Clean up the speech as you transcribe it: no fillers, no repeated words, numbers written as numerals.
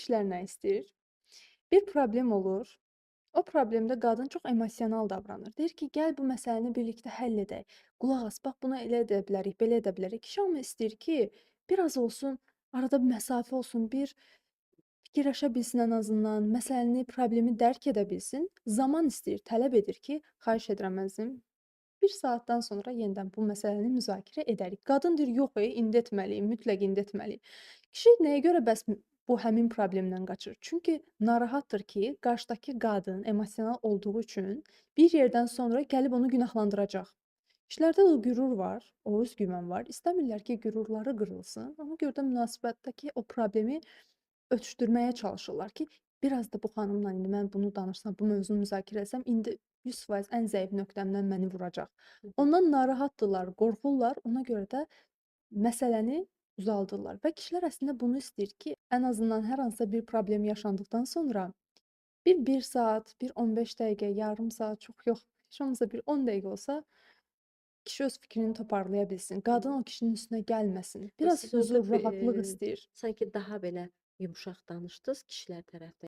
kişilər nə istəyir? Bir problem olur. O problemdə qadın çox emosional davranır. Deyir ki, gəl bu məsələni birlikdə həll edək. Qulaq as, bax bunu elə edə bilərik, belə edə bilərik. Kişi amma istəyir ki, biraz olsun, arada bir məsafə olsun, bir fikirləşə bilsin ən azından, məsələni, problemi dərk edə bilsin. Zaman istəyir, tələb edir ki, xahiş edirəm əzizim, bir saatdan sonra yenidən bu məsələni müzakirə edərik. Qadın deyir, yox, indi etməliyik, mütləq indi etməliyik. Kişi nəyə görə bəs bu həmin problemdən qaçır? Çünki narahatdır ki, qarşıdakı qadın emosional olduğu üçün bir yerdən sonra gəlib onu günahlandıracaq. Kişilərdə də o qürur var, o özgüvən var. İstəmirlər ki, qürurları qırılsın. Ona görə də münasibətdəki o problemi ötüşdürməyə çalışırlar ki, biraz da bu xanımla indi mən bunu danışsam, bu mövzunu müzakirə etsəm, indi 100% ən zəif nöqtəmdən məni vuracaq. Hı hı. Ondan narahatdırlar, qorxurlar. Ona görə də məsələni uzaldırlar və kişilər əslində bunu istəyir ki, ən azından hər hansısa bir problem yaşandıqdan sonra bir saat, bir 15 dəqiqə, yarım saat, çox yox, heç olmasa bir 10 dəqiqə olsa kişi öz fikrini toparlaya bilsin. Hı Qadın hı. o kişinin üstünə gəlməsin. Və Biraz siz orada huzur, rahatlıq istəyir. sanki daha belə yumşaq danışdınız kişilər tərəfdən.